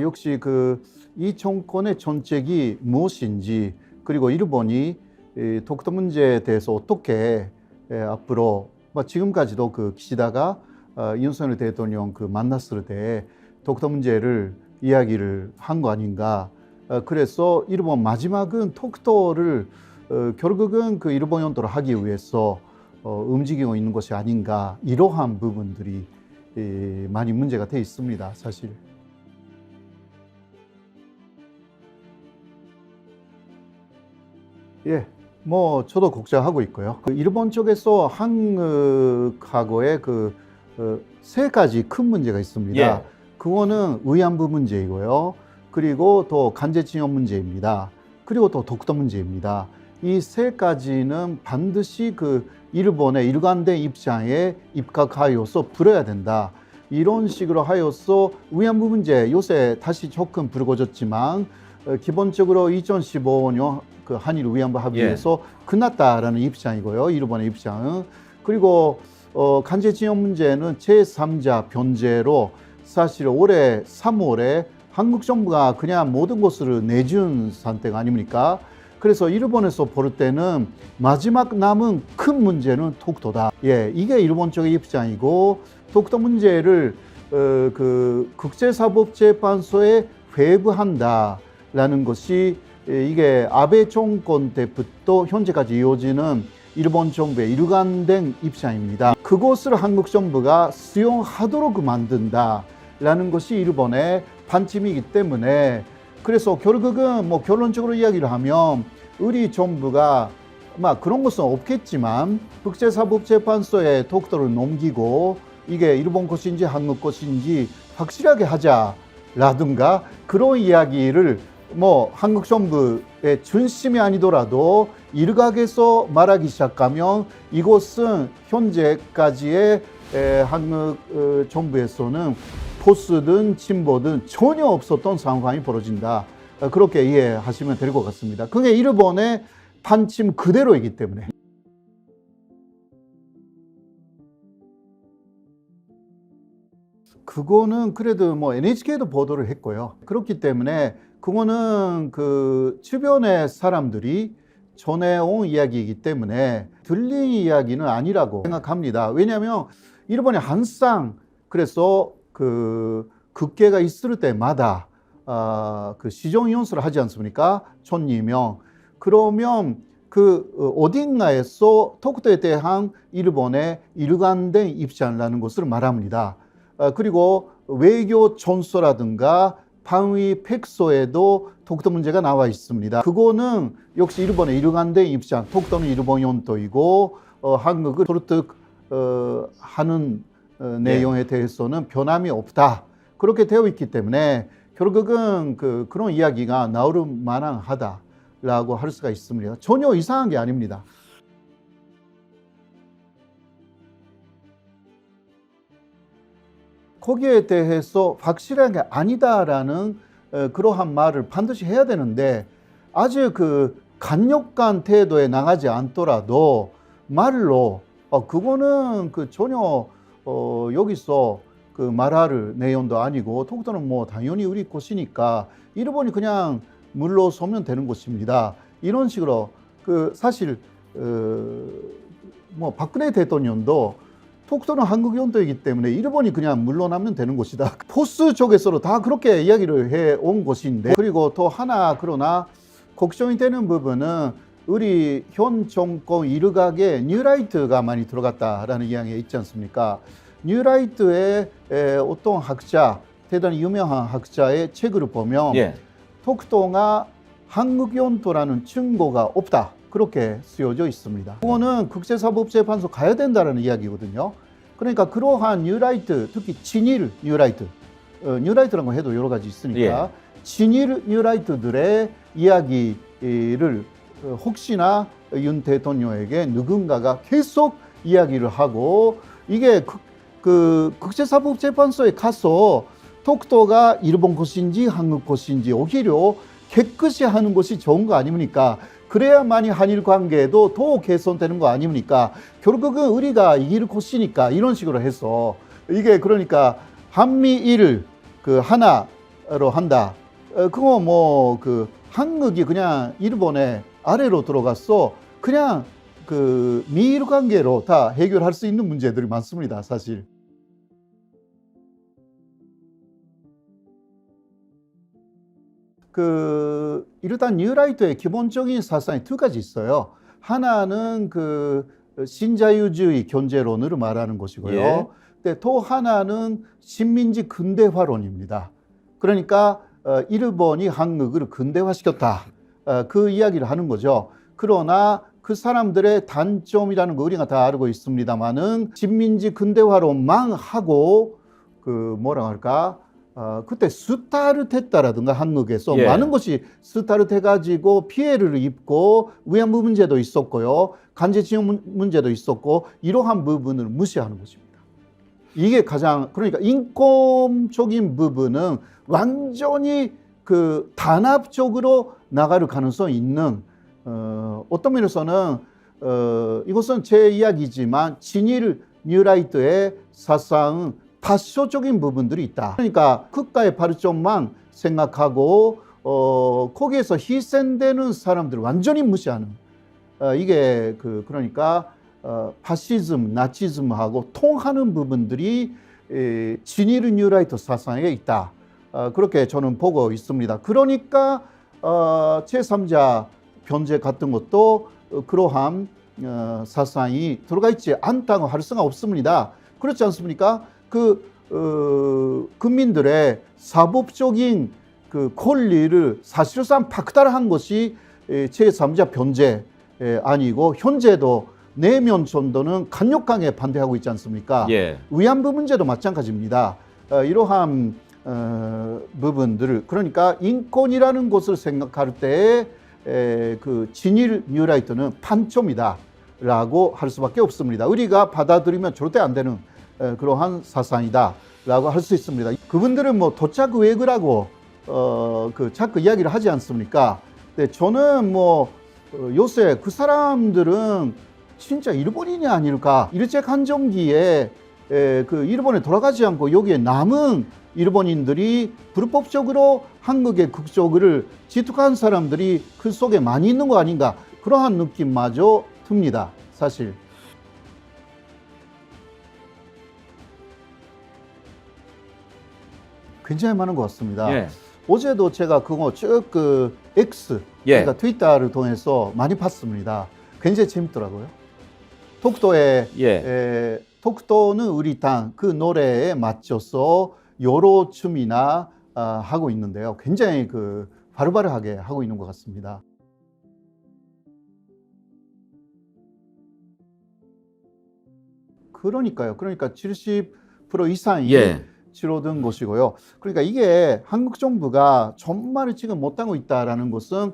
역시 이 정권의 정책이 무엇인지, 그리고 일본이 독도 문제에 대해서 어떻게 앞으로 지금까지도 기시다가 윤석열 대통령 만났을 때 독도 문제를 이야기를 한 거 아닌가. 그래서 일본 마지막은 독도를 결국은 일본 영토를 하기 위해서 움직이고 있는 것이 아닌가. 이러한 부분들이 많이 문제가 돼 있습니다, 사실. 예, 저도 걱정하고 있고요. 일본 쪽에서 한국하고의 세 가지 큰 문제가 있습니다. 예. 그거는 위안부 문제이고요. 그리고 또 강제징용 문제입니다. 그리고 또 독도 문제입니다. 이 세 가지는 반드시 일본의 일관된 입장에 입각하여서 풀어야 된다. 이런 식으로 하여서 위안부 문제 요새 다시 조금 불거졌지만 기본적으로 2015년 한일 위안부 합의에서 끝났다라는 입장이고요. 일본의 입장은. 그리고 강제징용 문제는 제3자 변제로 사실 올해 3월에 한국 정부가 그냥 모든 것을 내준 상태가 아닙니까? 그래서 일본에서 볼 때는 마지막 남은 큰 문제는 독도다. 예, 이게 일본 쪽의 입장이고, 독도 문제를 국제사법재판소에 회부한다라는 것이 이게 아베 정권 때부터 현재까지 이어지는 일본 정부의 일관된 입장입니다. 그것을 한국 정부가 수용하도록 만든다라는 것이 일본의 반침이기 때문에, 그래서 결국은 결론적으로 이야기를 하면 우리 정부가 그런 것은 없겠지만 국제사법재판소에 독도를 넘기고 이게 일본 것인지 한국 것인지 확실하게 하자라든가, 그런 이야기를 한국 정부의 중심이 아니더라도 일각에서 말하기 시작하면 이것은 현재까지의 한국 정부에서는 보수든 진보든 전혀 없었던 상황이 벌어진다. 그렇게 이해하시면 될 것 같습니다. 그게 일본의 판침 그대로이기 때문에. 그거는 그래도 NHK도 보도를 했고요. 그렇기 때문에 그거는 주변의 사람들이 전해온 이야기이기 때문에 들린 이야기는 아니라고 생각합니다. 왜냐하면 일본이 항상 그래서 국회가 있을 때마다 시정연설을 하지 않습니까? 1002명. 그러면 어딘가에서 독도에 대한 일본의 일관된 입장이라는 것을 말합니다. 그리고 외교 전서라든가 방위 팩소에도 독도 문제가 나와 있습니다. 그거는 역시 일본의 일관된 입장, 독도는 일본 영토이고 한국을 설득하는 내용에 대해서는 변함이 없다. 그렇게 되어 있기 때문에 결국은 그런 이야기가 나올 만하다라고 할 수가 있습니다. 전혀 이상한 게 아닙니다. 거기에 대해서 확실하게 아니다라는 그러한 말을 반드시 해야 되는데, 아주 강력한 태도에 나가지 않더라도 말로 그거는 전혀 여기서 말할 내용도 아니고, 독도는 당연히 우리 것이니까 일본이 그냥 물러서면 되는 것입니다. 이런 식으로 사실 박근혜 대통령도 독도는 한국 영토이기 때문에 일본이 그냥 물러나면 되는 것이다. 포스 쪽에서도 다 그렇게 이야기를 해온 것인데, 그리고 또 하나 그러나 걱정이 되는 부분은 우리 현 정권 일각에 뉴라이트가 많이 들어갔다라는 이야기가 있지 않습니까? 뉴라이트의 어떤 학자, 대단히 유명한 학자의 책을 보면 독도가 한국 영토라는 증거가 없다. 그렇게 쓰여져 있습니다. 그거는 국제사법재판소 가야 된다는 이야기거든요. 그러니까 그러한 뉴라이트, 특히 진일 뉴라이트, 뉴라이트라는 거 해도 여러 가지 있으니까 진일 뉴라이트들의 이야기를 혹시나 윤 대통령에게 누군가가 계속 이야기를 하고, 이게 국제사법재판소에 가서 독도가 일본 것인지 한국 것인지 오히려 깨끗이 하는 것이 좋은 거 아닙니까? 그래야만이 한일 관계도 더 개선되는 거 아닙니까? 결국은 우리가 이길 것이니까 이런 식으로 해서 이게 그러니까 한미일 하나 한다. 그거 뭐 그 한국이 그냥 일본의 아래로 들어갔어. 그냥 그 미일 관계로 다 해결할 수 있는 문제들이 많습니다, 사실. 그 일단 뉴라이트의 기본적인 사상이 두 가지 있어요. 하나는 그 신자유주의 견제론을 말하는 것이고요. 예. 근데 또 하나는 식민지 근대화론입니다. 그러니까 일본이 한국을 근대화시켰다. 그 이야기를 하는 거죠. 그러나 그 사람들의 단점이라는 거 우리가 다 알고 있습니다만은 식민지 근대화론만 하고 그 뭐라 할까? 그때 스타르트했다라든가 한국에서 예. 많은 것이 스타르트해가지고 피해를 입고 위안부 문제도 있었고요. 간제징용 문제도 있었고 이러한 부분을 무시하는 것입니다. 이게 가장 그러니까 인권적인 부분은 완전히 그 단합적으로 나갈 가능성이 있는 어떤 면에서는 이것은 제 이야기지만 진일 뉴라이트의 사상은 파쇼적인 부분들이 있다. 그러니까 국가의 발전만 생각하고 거기에서 희생되는 사람들을 완전히 무시하는 이게 그러니까 파시즘, 나치즘하고 통하는 부분들이 진일 뉴라이트 사상에 있다. 그렇게 저는 보고 있습니다. 그러니까 제3자 변제 같은 것도 그러한 사상이 들어가 있지 않다고 할 수가 없습니다. 그렇지 않습니까? 국민들의 사법적인 그 권리를 사실상 박탈한 것이 제3자 변제 아니고 현재도 내면 전도는 강력하게 반대하고 있지 않습니까? 예. 위안부 문제도 마찬가지입니다. 이러한 부분들을 그러니까 인권이라는 것을 생각할 때에 그 진일 뉴라이트는 판점이다라고 할 수밖에 없습니다. 우리가 받아들이면 절대 안 되는 그러한 사상이다라고 할 수 있습니다. 그분들은 뭐 도착 외교라고 그 자꾸 이야기를 하지 않습니까? 근데 저는 뭐 요새 그 사람들은 진짜 일본인이 아닐까? 일제 강점기에 그 일본에 돌아가지 않고 여기에 남은 일본인들이 불법적으로 한국의 국적을 취득한 사람들이 그 속에 많이 있는 거 아닌가? 그러한 느낌마저 듭니다, 사실. 굉장히 많은 것 같습니다. 예. 어제도 제가 그거 쭉 그 X, 예. 그러니까 트위터를 통해서 많이 봤습니다. 굉장히 재밌더라고요. 독도에 예. 독도는 우리 땅 그 노래에 맞춰서 여러 춤이나 하고 있는데요. 굉장히 그 바로바로하게 하고 있는 것 같습니다. 그러니까요. 그러니까 70% 이상이 예. 줄어든 것이고요. 그러니까 이게 한국 정부가 정말 지금 못하고 있다라는 것은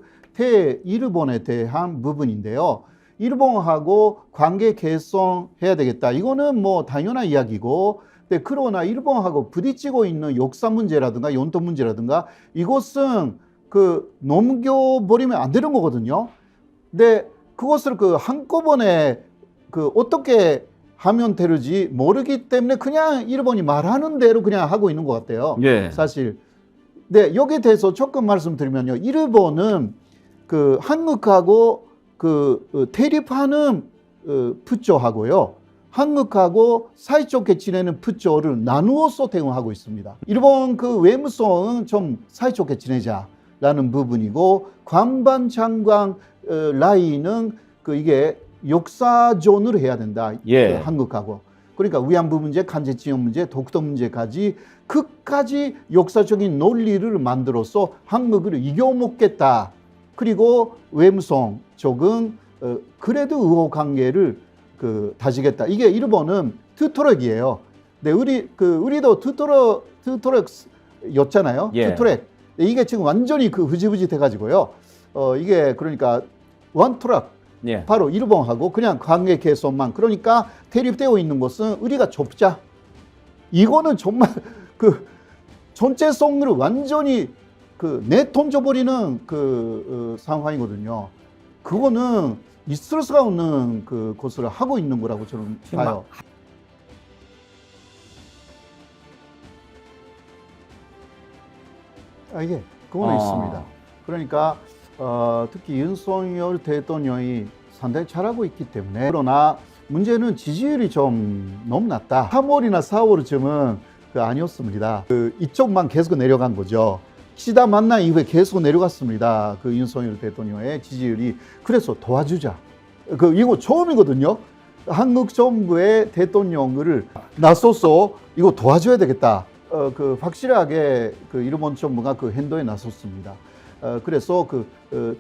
일본에 대한 부분인데요. 일본하고 관계 개선해야 되겠다. 이거는 뭐 당연한 이야기고, 근데 그러나 일본하고 부딪히고 있는 역사 문제라든가 연도 문제라든가 이것은 그 넘겨버리면 안 되는 거거든요. 근데 그것을 그 한꺼번에 그 어떻게 하면 되는지 모르기 때문에 그냥 일본이 말하는 대로 그냥 하고 있는 것 같아요. 예. 사실. 네, 여기에 대해서 조금 말씀드리면요. 일본은 그 한국하고 그 대립하는 부처하고요. 한국하고 사이좋게 지내는 부처를 나누어서 대응하고 있습니다. 일본 그 외무성은 좀 사이좋게 지내자라는 부분이고 관반 장관 라인은 그 이게 역사존을 해야 된다. 예. 그 한국하고. 그러니까 위안부 문제, 간제징용 문제, 독도 문제까지 끝까지 역사적인 논리를 만들어서 한국을 이겨먹겠다. 그리고 외무성 쪽은 그래도 의호 관계를 그 다지겠다. 이게 일본은 투트랙이에요. 근데 우리도 투트랙였잖아요. 예. 투트랙. 이게 지금 완전히 그 흐지부지 돼가지고요. 이게 그러니까 원트랙. 예. 바로 일본하고 그냥 관계 개선만. 그러니까 대립되어 있는 것은 우리가 좁자. 이거는 정말 그 전체성을 완전히 그 내던져버리는 그 상황이거든요. 그거는 있을 수가 없는 그 것을 하고 있는 거라고 저는 봐요. 예, 그거는 있습니다. 그러니까 특히 윤석열 대통령이 상당히 잘하고 있기 때문에. 그러나 문제는 지지율이 좀 너무 낮다. 3월이나 4월쯤은 아니었습니다. 이쪽만 계속 내려간 거죠. 기시다 만난 이후에 계속 내려갔습니다. 윤석열 대통령의 지지율이. 그래서 도와주자. 이거 처음이거든요. 한국 정부의 대통령을 나서서 이거 도와줘야 되겠다. 확실하게 일본 정부가 행동에 나섰습니다. 그래서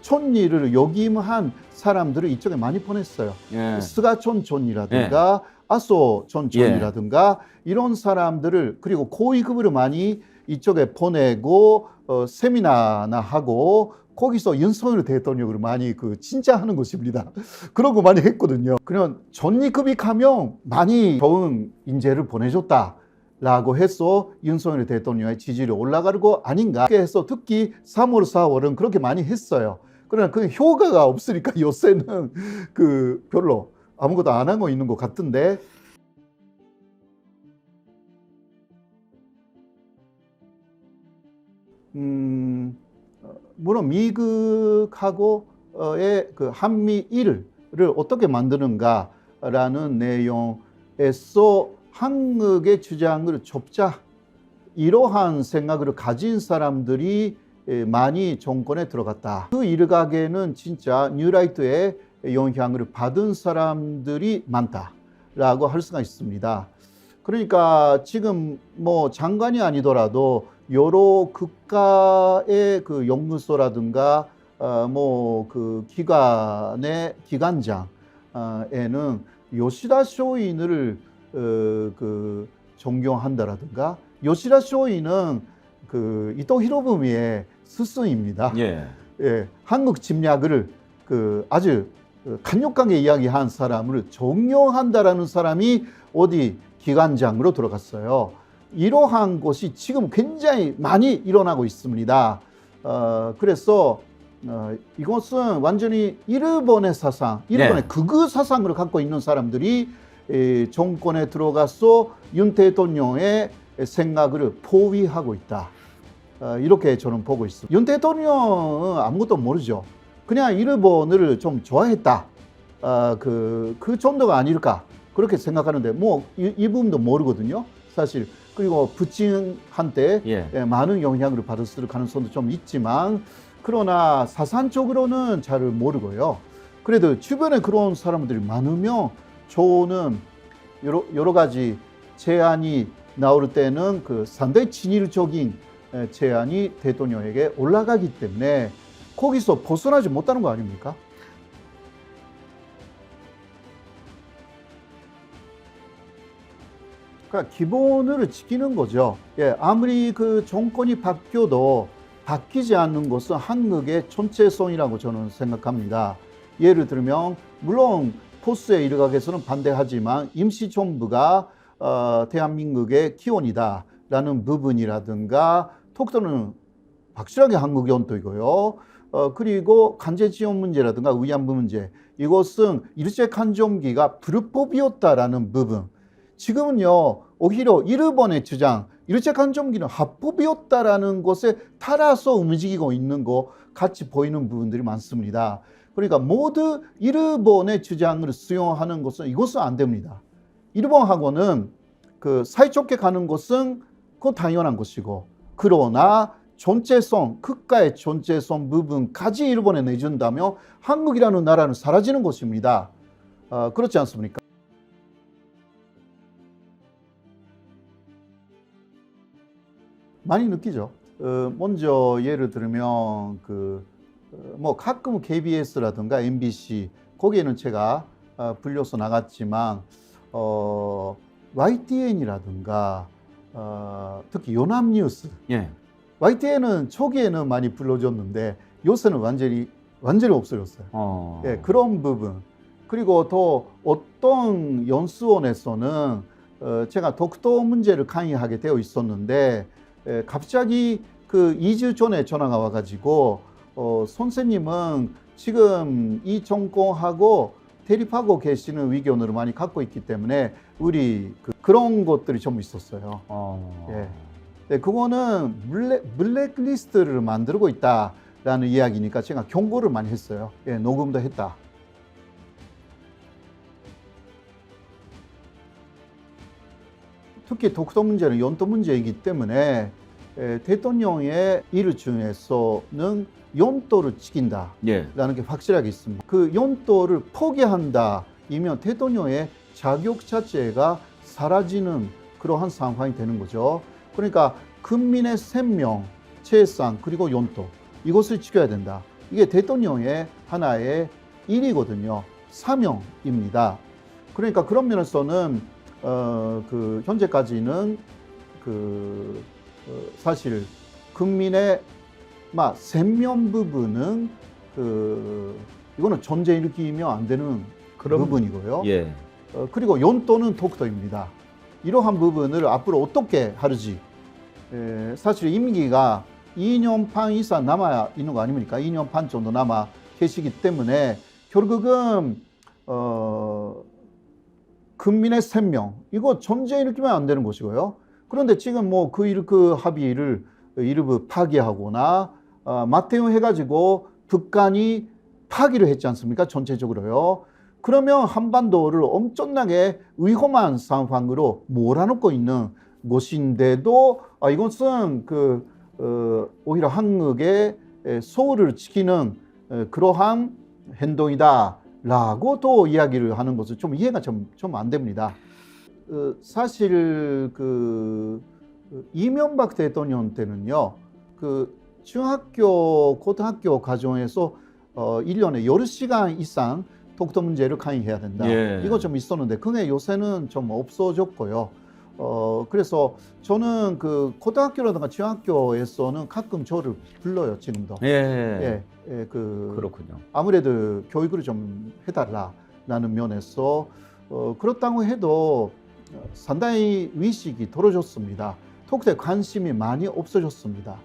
촌리를 역임한 사람들을 이쪽에 많이 보냈어요. 예. 스가촌 촌이라든가 아소촌 촌이라든가 이런 사람들을, 그리고 고위급으로 많이 이쪽에 보내고 세미나나 하고 거기서 윤석열 대통령을 많이 진짜 하는 것입니다. 그런 거 많이 했거든요. 그냥 전리급이 가면 많이 좋은 인재를 보내줬다 라고 해서 윤석열 대통령의 지지율이 올라가는 거 아닌가 해서 특히 3월, 4월은 그렇게 많이 했어요. 그러나 그 효과가 없으니까 요새는 별로 아무것도 안 하고 있는 것 같은데. 물론 미국하고의 한미일을 어떻게 만드는가라는 내용에서 한국의 주장을 좁자, 이러한 생각을 가진 사람들이 많이 정권에 들어갔다. 그 일각에는 진짜 뉴라이트의 영향을 받은 사람들이 많다라고 할 수가 있습니다. 그러니까 지금 뭐 장관이 아니더라도 여러 국가의 연구소라든가 기관의 기관장에는 요시다 쇼인을 존경한다라든가, 요시다 쇼인은 이토 히로부미의 스승입니다. 예. 예, 한국 침략을 아주 강력하게 이야기한 사람을 존경한다라는 사람이 어디 기관장으로 들어갔어요. 이러한 것이 지금 굉장히 많이 일어나고 있습니다. 그래서 이것은 완전히 일본의 사상, 일본의 극우 사상을 갖고 있는 사람들이 정권에 들어가서 윤 대통령의 생각을 포위하고 있다. 이렇게 저는 보고 있습니다. 윤 대통령은 아무것도 모르죠. 그냥 일본을 좀 좋아했다. 그 정도가 아닐까 그렇게 생각하는데, 뭐 이 부분도 모르거든요, 사실. 그리고 부친한테 많은 영향을 받았을 가능성도 좀 있지만, 그러나 사상적으로는 잘 모르고요. 그래도 주변에 그런 사람들이 많으면 저는 여러 가지 제안이 나올 때는 상당히 진일적인 제안이 대통령에게 올라가기 때문에 거기서 벗어나지 못하는 거 아닙니까? 그러니까 기본을 지키는 거죠. 예, 아무리 정권이 바뀌어도 바뀌지 않는 것은 한국의 정체성이라고 저는 생각합니다. 예를 들면 물론 포스의 일각에서는 반대하지만 임시정부가 대한민국의 기원이다라는 부분이라든가, 톡토는 확실하게 한국 연도이고요. 그리고 간제지원 문제라든가 위안부 문제, 이것은 일제강점기가 불법이었다라는 부분. 지금은요, 오히려 일본의 주장, 일제강점기는 합법이었다라는 것에 따라서 움직이고 있는 거 같이 보이는 부분들이 많습니다. 그러니까 모두 일본의 주장을 수용하는 것은, 이것은 안 됩니다. 일본하고는 사이좋게 가는 것은 그건 당연한 것이고, 그러나 존재성, 국가의 존재성 부분까지 일본에 내준다면 한국이라는 나라는 사라지는 것입니다. 그렇지 않습니까? 많이 느끼죠. 먼저 예를 들면 뭐 가끔 KBS라든가 MBC 거기에는 제가 불려서 나갔지만 YTN이라든가 특히 연합뉴스, YTN은 초기에는 많이 불러줬는데 요새는 완전히 없어졌어요. 예, 그런 부분. 그리고 또 어떤 연수원에서는 제가 독도 문제를 강의하게 되어 있었는데 갑자기 2주 전에 전화가 와가지고 선생님은 지금 이 정권하고 대립하고 계시는 의견을 많이 갖고 있기 때문에 우리 그런 것들이 좀 있었어요. 예. 네, 그거는 블랙리스트를 만들고 있다라는 이야기니까 제가 경고를 많이 했어요. 예, 녹음도 했다. 특히 독도 문제는 연도 문제이기 때문에 대통령의 일 중에서는 연도를 지킨다라는 예. 게 확실하게 있습니다. 그 연도를 포기한다 이면 대통령의 자격 자체가 사라지는 그러한 상황이 되는 거죠. 그러니까 국민의 생명, 재산 그리고 연도 이것을 지켜야 된다. 이게 대통령의 하나의 일이거든요. 사명입니다. 그러니까 그런 면에서는 현재까지는 사실 국민의 생명 부분은 이거는 전쟁 일으키면 안 되는 부분이고요. 예. 그리고 연도는 독도입니다. 이러한 부분을 앞으로 어떻게 하는지 사실 임기가 2년 반 이상 남아 있는 거 아닙니까? 2년 반 정도 남아 계시기 때문에 결국은 국민의 생명 이거 전쟁 일으키면 안 되는 것이고요. 그런데 지금 뭐 그 합의를 일부 파기하거나 맞대응해가지고 북한이 파기를 했지 않습니까? 전체적으로요. 그러면 한반도를 엄청나게 위험한 상황으로 몰아넣고 있는 것인데도 이것은 오히려 한국의 소울을 지키는 그러한 행동이다라고 또 이야기를 하는 것은 좀 이해가 좀 안 됩니다. 사실 이명박 대통령 때는요, 중학교, 고등학교 과정에서 1년에 10시간 이상 독도 문제를 강의해야 된다. 예. 이거 좀 있었는데 그게 요새는 좀 없어졌고요. 그래서 저는 고등학교라든가 중학교에서는 가끔 저를 불러요, 지금도. 예. 그렇군요. 아무래도 교육을 좀 해달라는 면에서 그렇다고 해도 상당히 위식이 떨어졌습니다. 독도에 관심이 많이 없어졌습니다.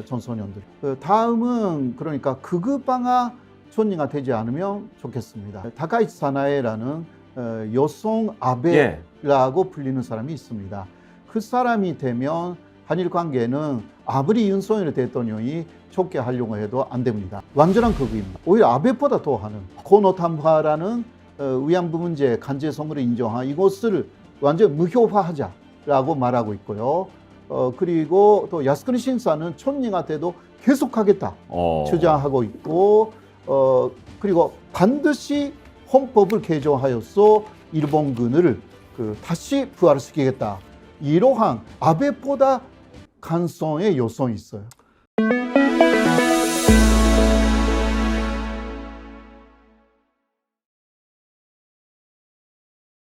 청소년들. 다음은 그러니까 극우방화 존재가 되지 않으면 좋겠습니다. 다카이치 사나에라는 여성 아베라고 불리는 사람이 있습니다. 그 사람이 되면 한일 관계는 아무리 윤석열 대통령이 좋게 하려고 해도 안 됩니다. 완전한 극우입니다. 오히려 아베보다 더 하는 고노탐화라는 위안부 문제 간제성으로 인정한 이것을 완전 무효화하자라고 말하고 있고요. 그리고 또 야스쿠니 신사는 촌리가 돼도 계속하겠다 주장하고 있고, 그리고 반드시 헌법을 개정하여서 일본군을 다시 부활시키겠다. 이러한 아베보다 간성의 요성이 있어요.